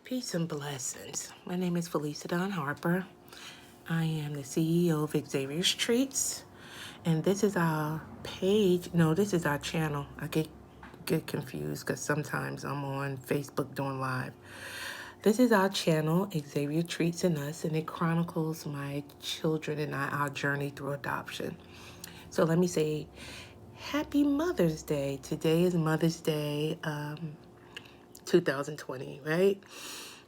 Peace and blessings. My name is Felicia Dawn Harper. I am the CEO of Xavier's Treats. And this is our page. No, this is our channel. I get confused because sometimes I'm on Facebook doing live. This is our channel, Xavier Treats and Us, and it chronicles my children and I, our journey through adoption. So let me say, Happy Mother's Day. Today is Mother's Day, 2020, right?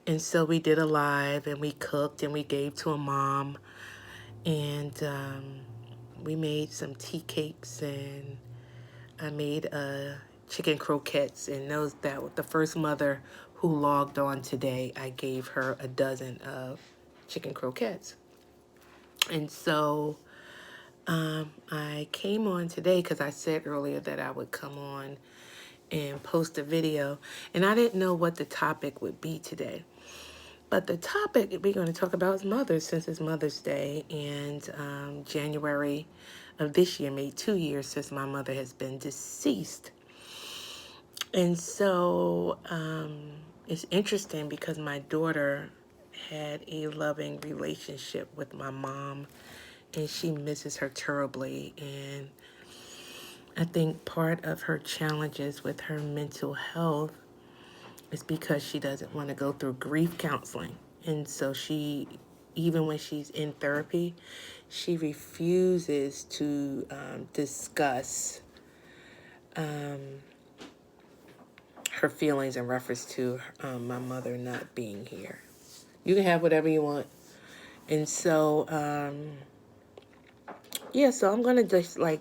And so we did a live and we cooked and we gave to a mom and we made some tea cakes and I made chicken croquettes, and those that the first mother who logged on today, I gave her a dozen of chicken croquettes. And so I came on today because I said earlier that I would come on and post a video, and I didn't know what the topic would be today. But the topic we're going to talk about is mothers, since it's Mother's Day, and January of this year made 2 years since my mother has been deceased. And so it's interesting because my daughter had a loving relationship with my mom, and she misses her terribly. And I think part of her challenges with her mental health is because she doesn't want to go through grief counseling. And so she, even when she's in therapy, she refuses to discuss her feelings in reference to my mother not being here. You can have whatever you want. And so, yeah, so I'm going to just like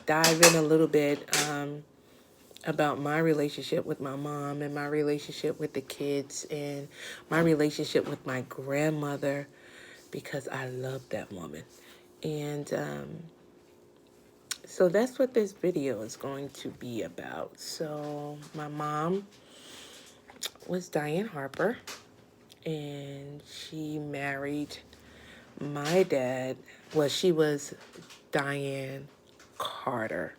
dive in a little bit about my relationship with my mom and my relationship with the kids and my relationship with my grandmother, because I love that woman. And so that's what this video is going to be about. So my mom was Diane Harper, and she married my dad. Well, she was Diane Carter.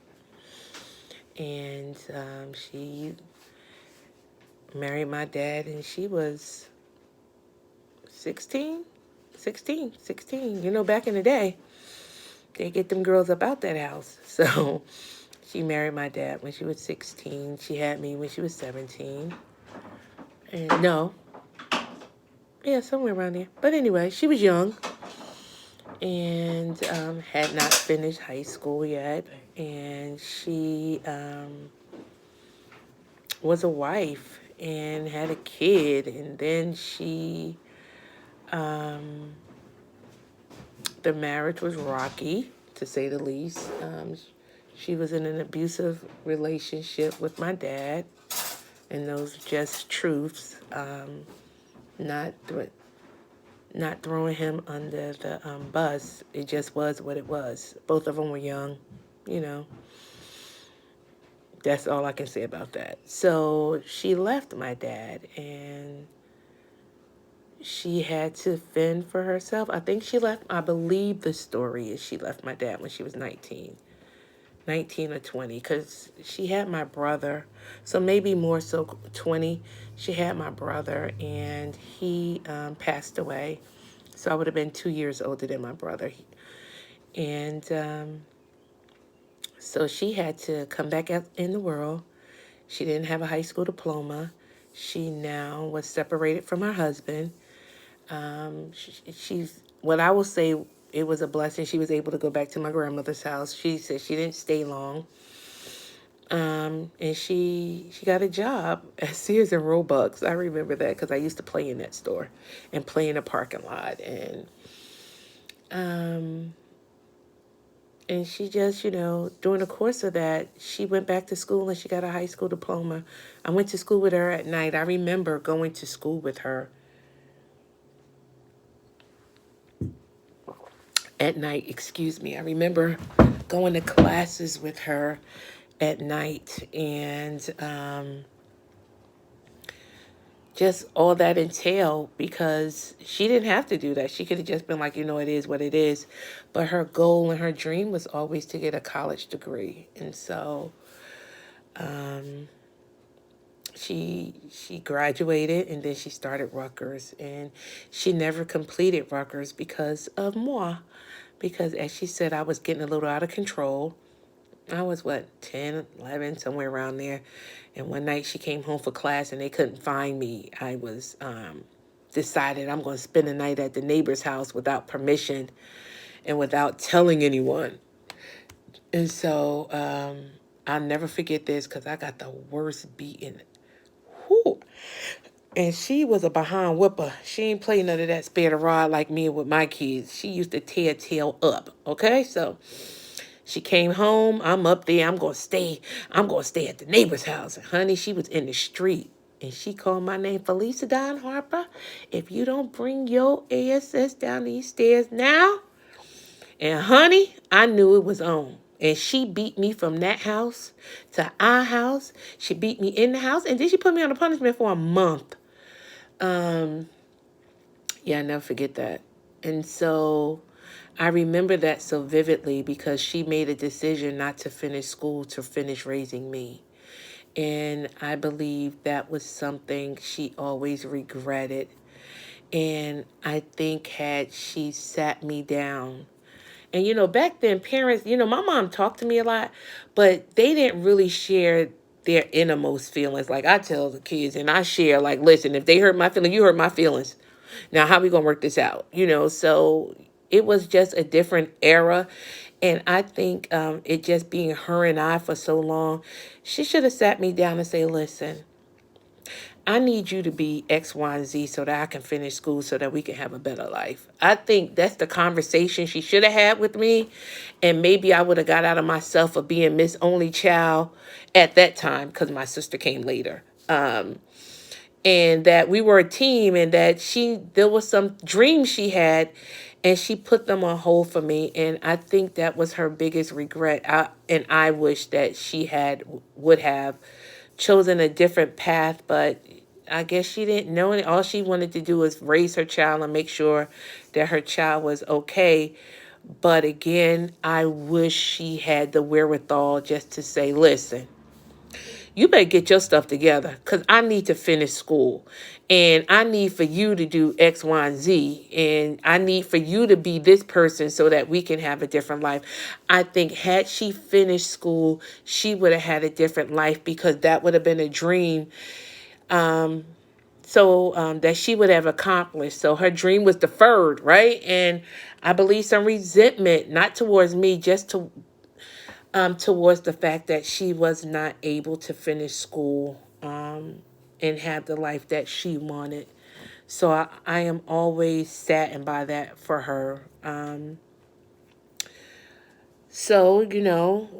And she married my dad, and she was 16. You know, back in the day, they get them girls up out that house. So she married my dad when she was 16. She had me when she was 17. And no, yeah, somewhere around there. But anyway, she was young and had not finished high school yet. And she was a wife and had a kid. And then the marriage was rocky, to say the least. She was in an abusive relationship with my dad, and those are just truths. Not throwing him under the bus. It just was what it was. Both of them were young, you know. That's all I can say about that. So she left my dad, and she had to fend for herself. I think she left, I believe the story is she left my dad when she was 19 or 20, because she had my brother. So maybe more so 20. She had my brother, and he passed away. So I would have been 2 years older than my brother. And so she had to come back out in the world. She didn't have a high school diploma. She now was separated from her husband. She's, what I will say, it was a blessing. She was able to go back to my grandmother's house. She said she didn't stay long. And she got a job at Sears and Roebuck's. I remember that because I used to play in that store and play in a parking lot. And she just, you know, during the course of that, she went back to school and she got a high school diploma. I went to school with her at night. I remember going to school with her at night, excuse me. I remember going to classes with her at night, and just all that entailed, because she didn't have to do that. She could have just been like, you know, it is what it is. But her goal and her dream was always to get a college degree. And so she graduated, and then she started Rutgers, and she never completed Rutgers because of moi. Because as she said, I was getting a little out of control. I was what, 10, 11, somewhere around there. And one night she came home for class and they couldn't find me. I was decided I'm going to spend the night at the neighbor's house without permission and without telling anyone. And so I'll never forget this because I got the worst beating. Whew. And she was a behind whipper. She ain't play none of that spare the rod like me with my kids. She used to tear tail up. Okay, so she came home. I'm up there. I'm gonna stay. I'm gonna stay at the neighbor's house. And honey, she was in the street. And she called my name, Felicia Don Harper. If you don't bring your ASS down these stairs now. And honey, I knew it was on. And she beat me from that house to our house. She beat me in the house. And then she put me on a punishment for a month. Yeah, I never forget that. And so I remember that so vividly because she made a decision not to finish school to finish raising me. And I believe that was something she always regretted. And I think had she sat me down, and back then parents, my mom talked to me a lot, but they didn't really share their innermost feelings. Like I tell the kids and I share, like, listen, if they hurt my feelings, you hurt my feelings. Now, how we going to work this out? So it was just a different era. And I think it just being her and I for so long, she should have sat me down and say, listen, I need you to be X, Y, and Z so that I can finish school so that we can have a better life. I think that's the conversation she should have had with me. And maybe I would have got out of myself of being Miss Only Child at that time because my sister came later. And that we were a team and that there was some dreams she had and she put them on hold for me. And I think that was her biggest regret. And I wish that she would have chosen a different path, but I guess she didn't know it. All she wanted to do was raise her child and make sure that her child was okay. But again, I wish she had the wherewithal just to say, listen, you better get your stuff together because I need to finish school. And I need for you to do X, Y, and Z. And I need for you to be this person so that we can have a different life. I think had she finished school, she would have had a different life because that would have been a dream that she would have accomplished. So her dream was deferred, right? And I believe some resentment, not towards me, just towards the fact that she was not able to finish school and have the life that she wanted. So I am always saddened by that for her. So,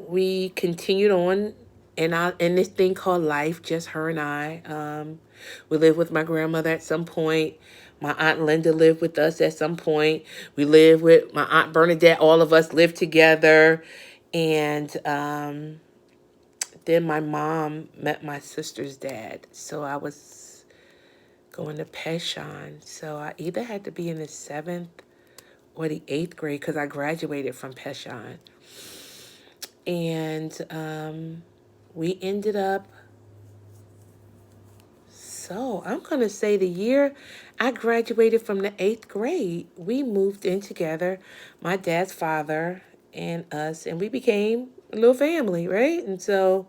we continued on in this thing called life, just her and I. We lived with my grandmother at some point. My Aunt Linda lived with us at some point. We lived with my Aunt Bernadette. All of us lived together. And then my mom met my sister's dad. So I was going to Peshon. So I either had to be in the 7th or the 8th grade because I graduated from Peshon. And we ended up, so I'm going to say the year I graduated from the 8th grade, we moved in together, my dad's father and us, and we became a little family, right? And so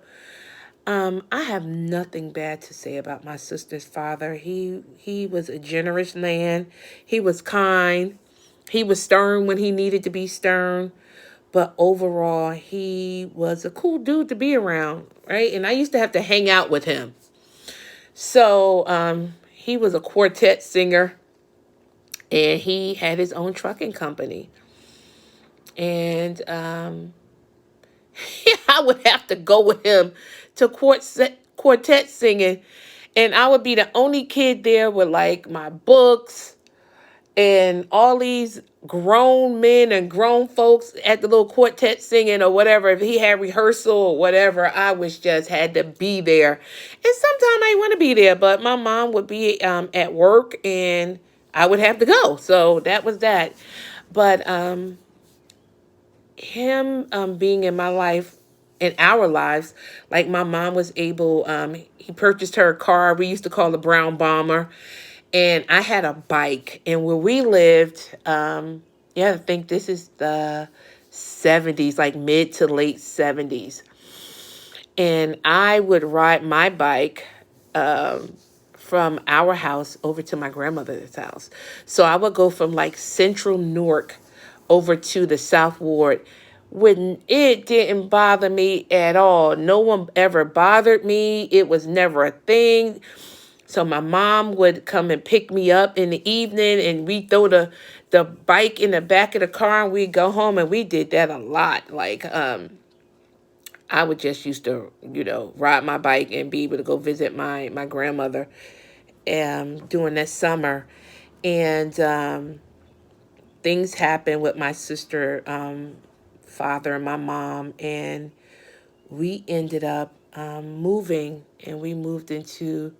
I have nothing bad to say about my sister's father. He was a generous man. He was kind. He was stern when he needed to be stern. But overall, he was a cool dude to be around, right? And I used to have to hang out with him. So he was a quartet singer, and he had his own trucking company. And I would have to go with him to quartet singing. And I would be the only kid there with like my books and all these grown men and grown folks at the little quartet singing or whatever. If he had rehearsal or whatever, I was just had to be there. And sometimes I didn't want to be there, but my mom would be at work and I would have to go. So that was that. But him being in my life in our lives. Like my mom was able, he purchased her a car. We used to call the Brown Bomber. And I had a bike. And where we lived, yeah, I think this is the 70s, like mid to late 70s. And I would ride my bike um, from our house over to my grandmother's house. So I would go from like central Newark over to the South Ward. When it didn't bother me at all. No one ever bothered me. It was never a thing. So my mom would come and pick me up in the evening, and we throw the bike in the back of the car, and we'd go home, and we did that a lot. Like I would just used to, ride my bike and be able to go visit my grandmother during that summer. And things happened with my sister, father, and my mom, and we ended up moving, and we moved into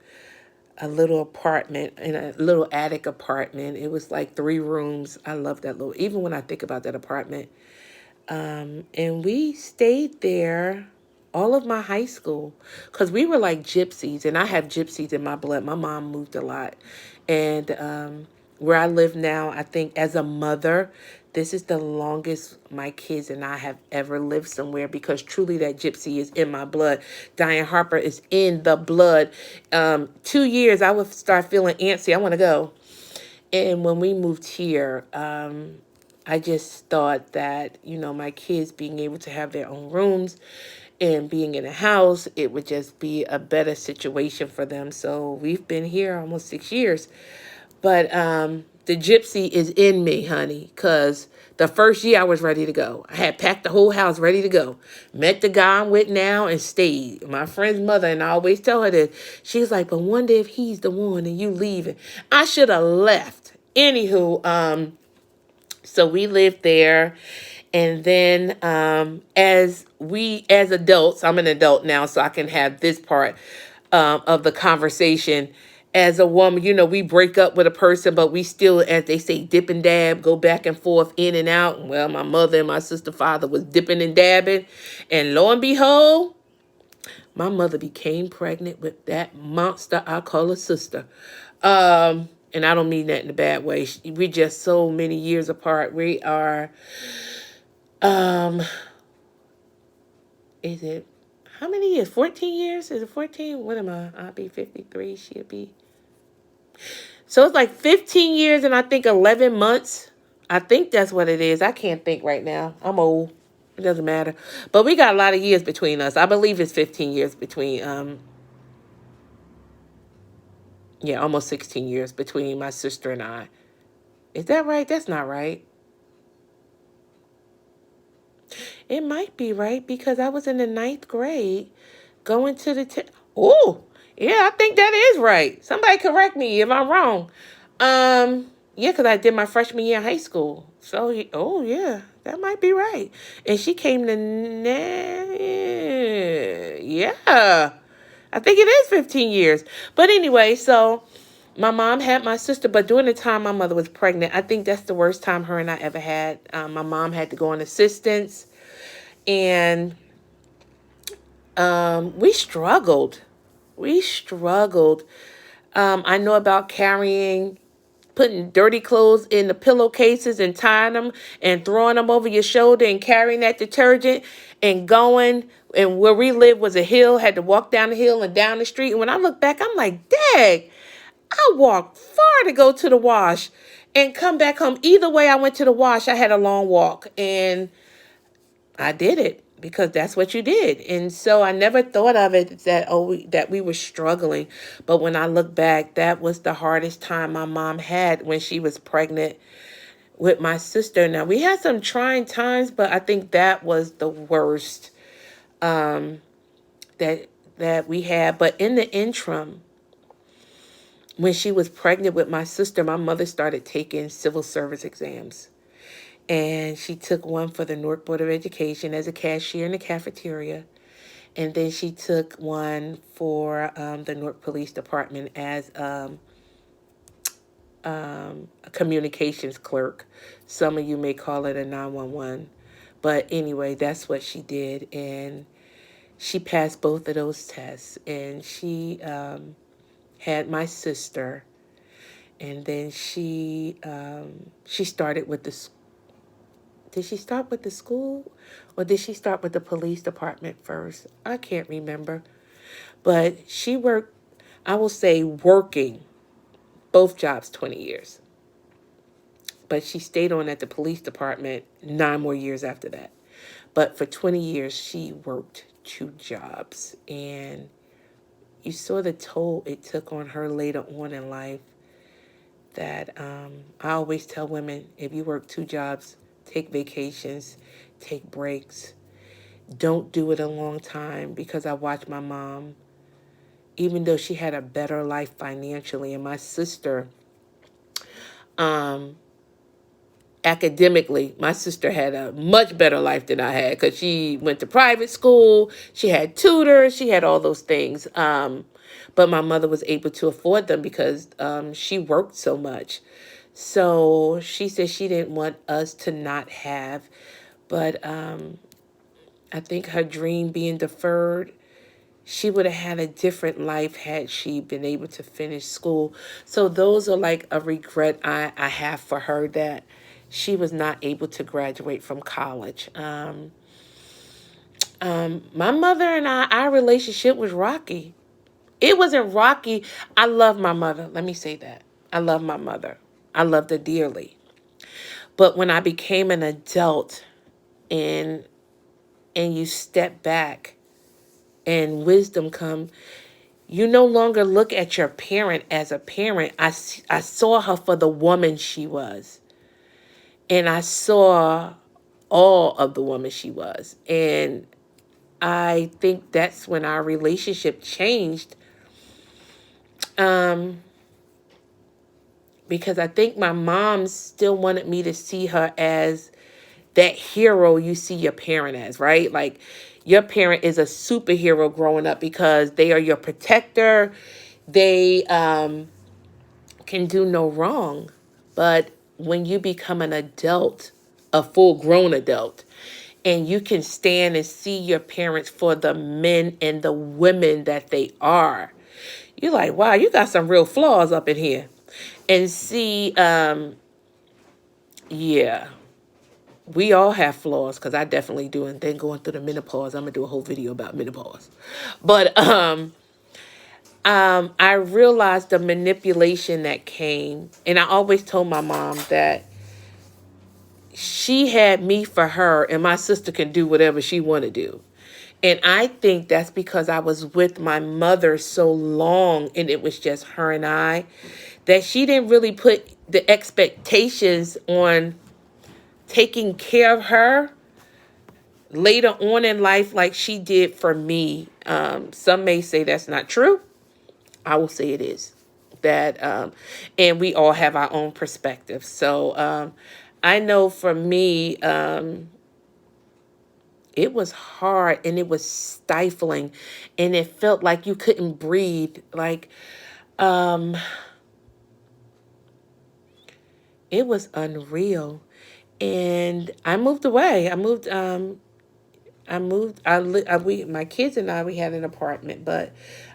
a little apartment, in a little attic apartment. It was like 3 rooms. I love that little, even when I think about that apartment. And we stayed there all of my high school because we were like gypsies, and I have gypsies in my blood. My mom moved a lot. And where I live now, I think as a mother, this is the longest my kids and I have ever lived somewhere, because truly that gypsy is in my blood. Diane Harper is in the blood. 2 years, I would start feeling antsy. I want to go. And when we moved here, I just thought that, my kids being able to have their own rooms and being in a house, it would just be a better situation for them. So we've been here almost 6 years. But the gypsy is in me, honey, because the first year I was ready to go. I had packed the whole house ready to go. Met the guy I'm with now and stayed. My friend's mother, and I always tell her this. She's like, but wonder if he's the one and you leaving. I should have left. Anywho, so we lived there. And then as adults, I'm an adult now, so I can have this part of the conversation. As a woman, we break up with a person, but we still, as they say, dip and dab, go back and forth, in and out. Well, my mother and my sister, father was dipping and dabbing. And lo and behold, my mother became pregnant with that monster I call a sister. And I don't mean that in a bad way. We're just so many years apart. We are, is it, how many years? 14 years? Is it 14? What am I? I'll be 53. She'll be. So it's like 15 years and I think 11 months. I think that's what it is. I can't think right now. I'm old. It doesn't matter. But we got a lot of years between us. I believe it's 15 years between, almost 16 years between my sister and I. Is that right? That's not right. It might be right because I was in the 9th grade going to the oh, yeah, I think that is right. Somebody correct me if I'm wrong. Yeah, because I did my freshman year in high school. So, oh, yeah, that might be right. And she came to, yeah, I think it is 15 years. But anyway, so my mom had my sister, but during the time my mother was pregnant, I think that's the worst time her and I ever had. My mom had to go on assistance, and we struggled. We struggled. I know about putting dirty clothes in the pillowcases and tying them and throwing them over your shoulder and carrying that detergent and going. And where we lived was a hill, had to walk down the hill and down the street. And when I look back, I'm like, dang, I walked far to go to the wash and come back home. Either way I went to the wash, I had a long walk. And I did it because that's what you did. And so I never thought of it that we were struggling. But when I look back, that was the hardest time my mom had when she was pregnant with my sister. Now, we had some trying times, but I think that was the worst that we had. But in the interim, when she was pregnant with my sister, my mother started taking civil service exams. And she took one for the Newark Board of Education as a cashier in the cafeteria. And then she took one for the Newark Police Department as a communications clerk. Some of you may call it a 911. But anyway, that's what she did. And she passed both of those tests, and she had my sister, and then she started with the. Did she start with the school, or did she start with the police department first? I can't remember, but she worked. I will say working both jobs 20 years, but she stayed on at the police department 9 more years after that. But for 20 years, she worked two jobs, and you saw the toll it took on her later on in life. That I always tell women, if you work two jobs, take vacations, take breaks. Don't do it a long time, because I watched my mom, even though she had a better life financially, and my sister, um, academically, my sister had a much better life than I had, because she went to private school, she had tutors, she had all those things. But my mother was able to afford them because she worked so much. So she said she didn't want us to not have, but I think her dream being deferred, she would have had a different life had she been able to finish school. So those are like a regret I have for her, that she was not able to graduate from college. My mother and our relationship was rocky. It wasn't rocky. I love my mother. Let me say that. I love my mother. I loved her dearly. But when I became an adult, and you step back and wisdom come, you no longer look at your parent as a parent. I saw her for the woman she was. And I saw all of the woman she was. And I think that's when our relationship changed. Because I think my mom still wanted me to see her as that hero you see your parent as, right? Like, your parent is a superhero growing up because they are your protector. They can do no wrong. But when you become an adult, a full grown adult, and you can stand and see your parents for the men and the women that they are, you're like, wow, you got some real flaws up in here. And see, yeah, we all have flaws, because I definitely do. And then going through the menopause, I'm gonna do a whole video about menopause. But I realized the manipulation that came, and I always told my mom that she had me for her, and my sister can do whatever she want to do. And I think that's because I was with my mother so long, and it was just her and I, that she didn't really put the expectations on taking care of her later on in life like she did for me. Some may say that's not true. I will say it is. That and we all have our own perspective. So I know for me, it was hard, and it was stifling, and it felt like you couldn't breathe. Like it was unreal. And I moved away. My kids and I, we had an apartment, but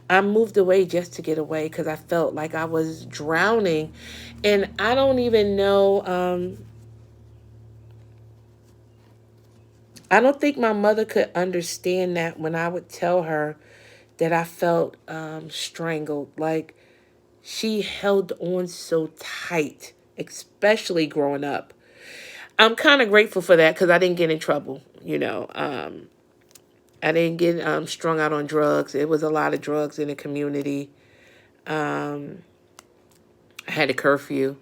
I moved away just to get away, because I felt like I was drowning. And I don't even know, I don't think my mother could understand that when I would tell her that I felt strangled. Like, she held on so tight, especially growing up. I'm kind of grateful for that, because I didn't get in trouble, you know. I didn't get strung out on drugs. It was a lot of drugs in the community. I had a curfew.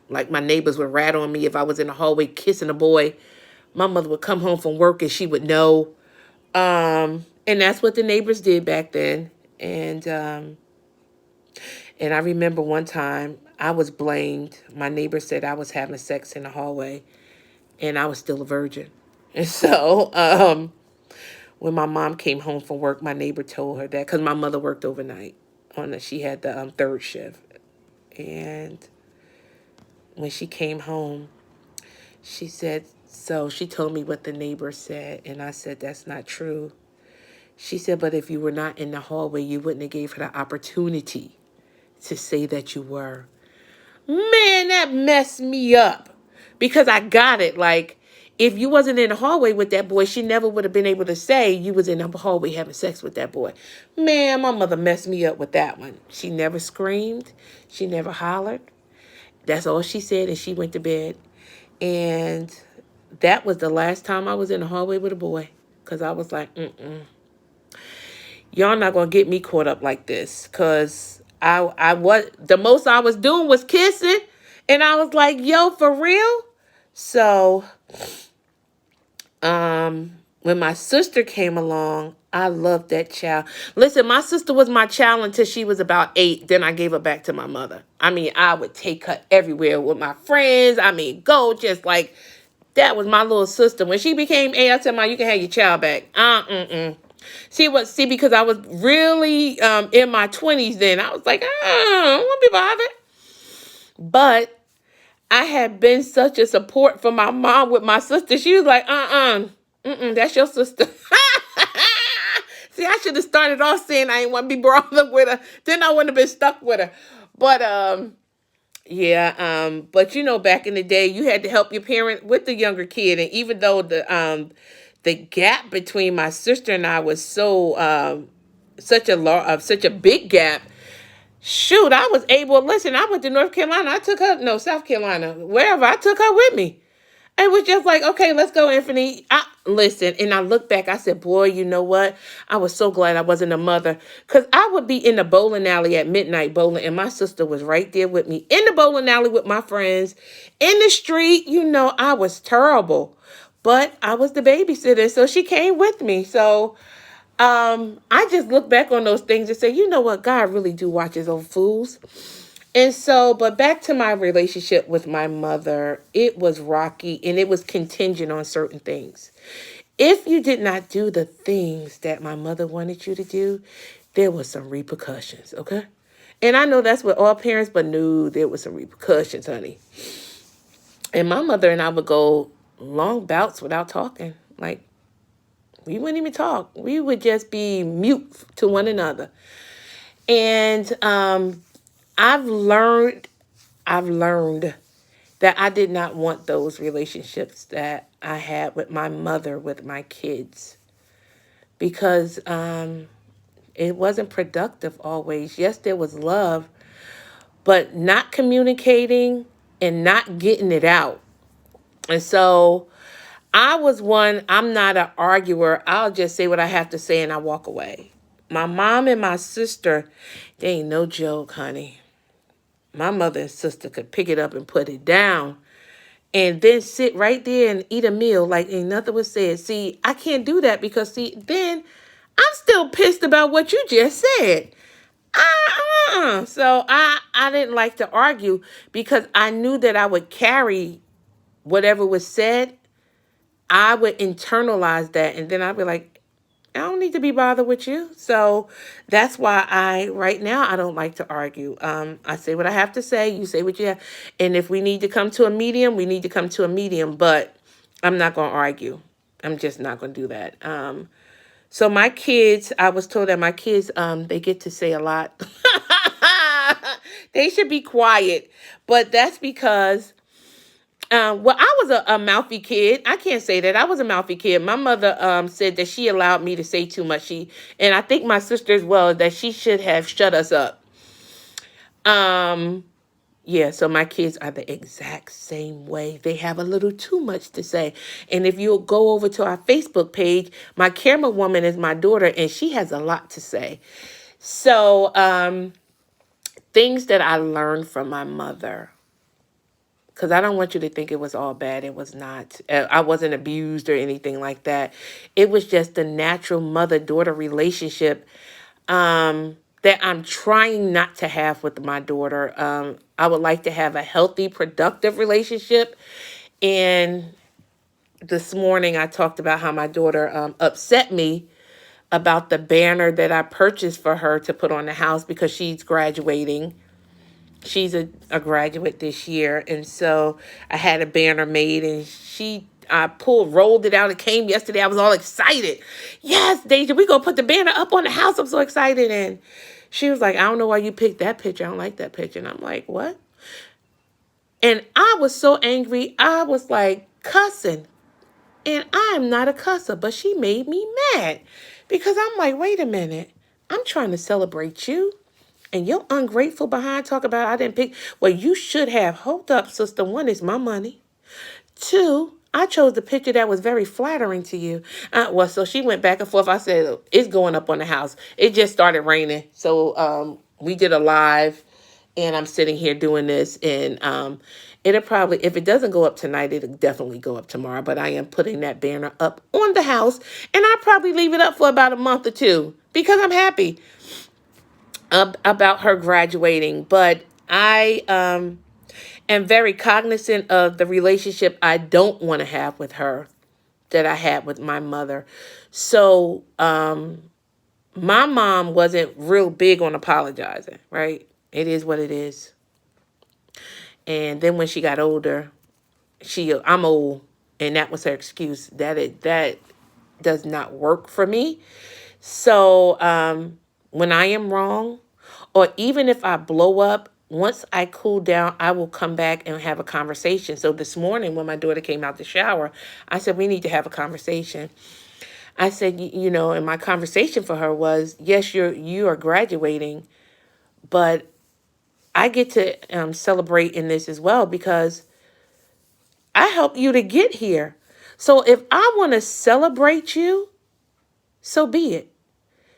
Like, my neighbors would rat on me if I was in the hallway kissing a boy. My mother would come home from work and she would know. And that's what the neighbors did back then. And I remember one time I was blamed. My neighbor said I was having sex in the hallway, and I was still a virgin. And so when my mom came home from work, my neighbor told her that, because my mother worked overnight. She had the third shift. And when she came home, she said, so she told me what the neighbor said. And I said, that's not true. She said, but if you were not in the hallway, you wouldn't have gave her the opportunity to say that you were. Man, that messed me up because I got it. Like, if you wasn't in the hallway with that boy, she never would have been able to say you was in the hallway having sex with that boy. Man, my mother messed me up with that one. She never screamed. She never hollered. That's all she said, and she went to bed. And that was the last time I was in the hallway with a boy, because I was like, y'all not going to get me caught up like this, because I was, the most I was doing was kissing, and I was like, yo, for real? So, when my sister came along, I loved that child. Listen, my sister was my child until she was about 8. Then I gave her back to my mother. I mean, I would take her everywhere with my friends. I mean, go just like, that was my little sister. When she became 8, I said, "Ma, you can have your child back." See, because I was really in my 20s then. I was like, I don't want to be bothered. But I had been such a support for my mom with my sister. She was like, that's your sister. See, I should have started off saying I didn't want to be bothered with her. Then I wouldn't have been stuck with her. But yeah, but you know, back in the day, you had to help your parent with the younger kid, and even though the gap between my sister and I was such a big gap. Shoot, I was able. Listen, I went to North Carolina. I took her, no, South Carolina, wherever. I took her with me. It was just like, okay, let's go, Anthony. Listen, and I look back, I said, boy, you know what? I was so glad I wasn't a mother, because I would be in the bowling alley at midnight bowling, and my sister was right there with me in the bowling alley with my friends. In the street, you know, I was terrible, but I was the babysitter, so she came with me. So I just look back on those things and say, you know what? God really do watch his own fools. And so, but back to my relationship with my mother, it was rocky and it was contingent on certain things. If you did not do the things that my mother wanted you to do, there was some repercussions, okay? And I know that's with all parents, but no, there was some repercussions, honey. And my mother and I would go long bouts without talking. Like, we wouldn't even talk. We would just be mute to one another. And I've learned that I did not want those relationships that I had with my mother, with my kids, because it wasn't productive always. Yes, there was love, but not communicating and not getting it out. And so I was one, I'm not an arguer. I'll just say what I have to say and I walk away. My mom and my sister, they ain't no joke, honey. My mother and sister could pick it up and put it down and then sit right there and eat a meal like ain't nothing was said. See, I can't do that because, see, then I'm still pissed about what you just said. So I didn't like to argue because I knew that I would carry whatever was said. I would internalize that, and then I'd be like, I don't need to be bothered with you. So that's why right now, I don't like to argue. I say what I have to say. You say what you have. And if we need to come to a medium, we need to come to a medium. But I'm not going to argue. I'm just not going to do that. So my kids, I was told that my kids, they get to say a lot. They should be quiet. But that's because well, I was a mouthy kid. I can't say that. I was a mouthy kid. My mother said that she allowed me to say too much. And I think my sister as well, that she should have shut us up. Yeah, so my kids are the exact same way. They have a little too much to say. And if you'll go over to our Facebook page, my camera woman is my daughter, and she has a lot to say. So things that I learned from my mother, because I don't want you to think it was all bad. It was not. I wasn't abused or anything like that. It was just a natural mother-daughter relationship that I'm trying not to have with my daughter. I would like to have a healthy, productive relationship. And this morning I talked about how my daughter upset me about the banner that I purchased for her to put on the house because she's graduating. She's a graduate this year, and so I had a banner made, and she rolled it out. It came yesterday. I was all excited. Yes, Deja, we gonna put the banner up on the house. I'm so excited. And she was like, I don't know why you picked that picture. I don't like that picture. And I'm like, what? And I was so angry. I was like cussing. And I am not a cusser, but she made me mad because I'm like, wait a minute. I'm trying to celebrate you. And you're ungrateful behind talking about I didn't pick. Well, you should have. Hold up, sister. One, is my money. Two, I chose the picture that was very flattering to you. Well, so she went back and forth. I said, it's going up on the house. It just started raining. So we did a live, and I'm sitting here doing this. And it'll probably, if it doesn't go up tonight, it'll definitely go up tomorrow. But I am putting that banner up on the house. And I'll probably leave it up for about a month or two because I'm happy about her graduating. But I am very cognizant of the relationship I don't want to have with her that I had with my mother. So my mom wasn't real big on apologizing, right? It is what it is. And then when she got older, I'm old, and that was her excuse. That does not work for me. So when I am wrong, or even if I blow up, once I cool down, I will come back and have a conversation. So this morning when my daughter came out the shower, I said, we need to have a conversation. I said, and my conversation for her was, yes, you are graduating, but I get to celebrate in this as well because I helped you to get here. So if I want to celebrate you, so be it.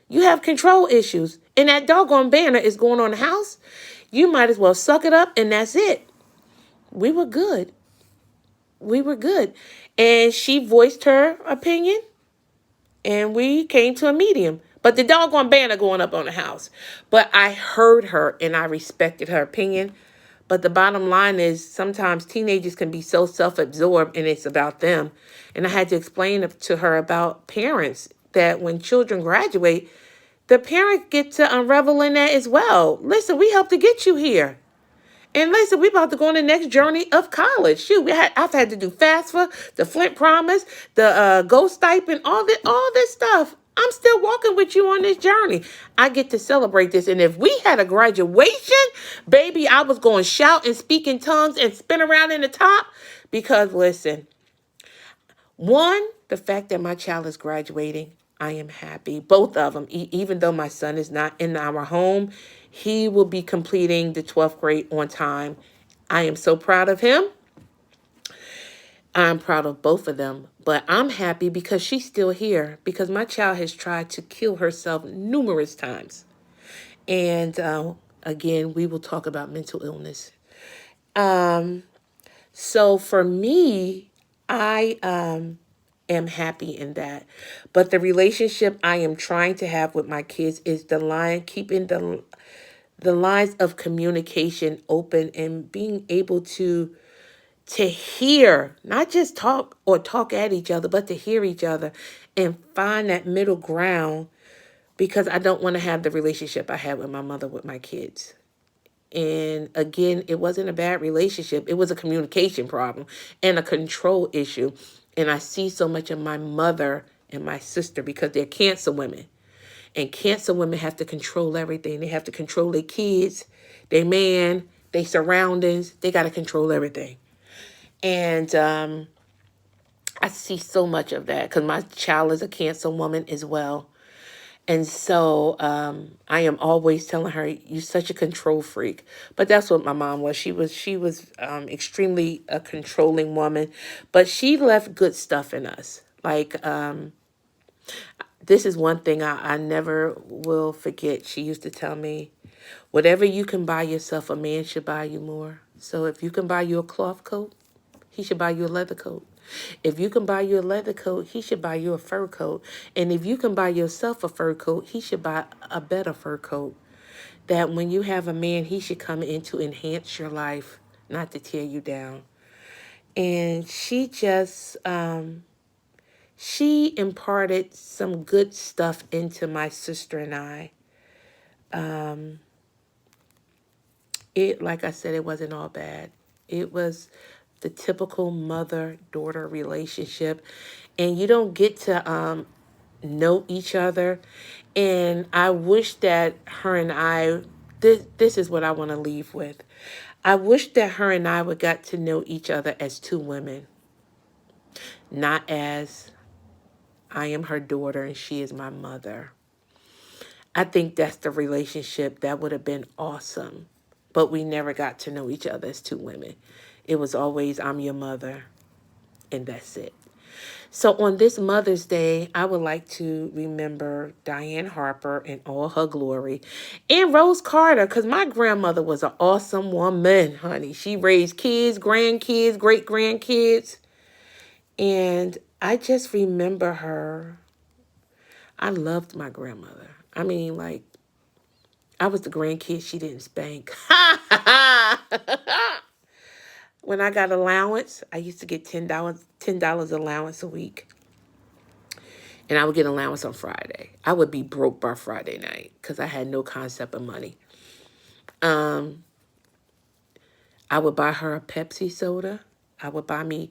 You have control issues, and that doggone banner is going on the house. You might as well suck it up, and that's it. We were good. We were good. And she voiced her opinion, and we came to a medium. But the doggone banner going up on the house. But I heard her, and I respected her opinion. But the bottom line is sometimes teenagers can be so self-absorbed, and it's about them. And I had to explain to her about parents, that when children graduate, the parents get to unravel in that as well. Listen, we helped to get you here. And listen, we about to go on the next journey of college. Shoot, I've had to do FAFSA, the Flint Promise, the Ghost Stipend, all this stuff. I'm still walking with you on this journey. I get to celebrate this. And if we had a graduation, baby, I was going to shout and speak in tongues and spin around in the top. Because listen, one, the fact that my child is graduating, I am happy. Both of them, even though my son is not in our home, he will be completing the 12th grade on time. I am so proud of him. I'm proud of both of them. But I'm happy because she's still here. Because my child has tried to kill herself numerous times. And again, we will talk about mental illness. So for me, I am happy in that. But the relationship I am trying to have with my kids is keeping the lines of communication open and being able to hear, not just talk at each other, but to hear each other and find that middle ground, because I don't want to have the relationship I had with my mother with my kids. And again, it wasn't a bad relationship. It was a communication problem and a control issue. And I see so much of my mother and my sister because they're cancer women. And cancer women have to control everything. They have to control their kids, their man, their surroundings. They got to control everything. And I see so much of that because my child is a cancer woman as well. And so I am always telling her, you're such a control freak. But that's what my mom was. She was extremely a controlling woman. But she left good stuff in us. Like, this is one thing I never will forget. She used to tell me, whatever you can buy yourself, a man should buy you more. So if you can buy you a cloth coat, he should buy you a leather coat. If you can buy you a leather coat, he should buy you a fur coat. And if you can buy yourself a fur coat, he should buy a better fur coat. That when you have a man, he should come in to enhance your life, not to tear you down. And she just, she imparted some good stuff into my sister and I. Like I said, it wasn't all bad. It was the typical mother-daughter relationship, and you don't get to know each other. And I wish that her and I, this is what I want to leave with. I wish that her and I would got to know each other as two women, not as I am her daughter and she is my mother. I think that's the relationship that would have been awesome. But we never got to know each other as two women. It was always, I'm your mother, and that's it. So on this Mother's Day, I would like to remember Diane Harper in all her glory and Rose Carter, because my grandmother was an awesome woman, honey. She raised kids, grandkids, great-grandkids, and I just remember her. I loved my grandmother. I mean, like, I was the grandkid she didn't spank. When I got allowance, I used to get $10 allowance a week. And I would get allowance on Friday. I would be broke by Friday night because I had no concept of money. I would buy her a Pepsi soda. I would buy me,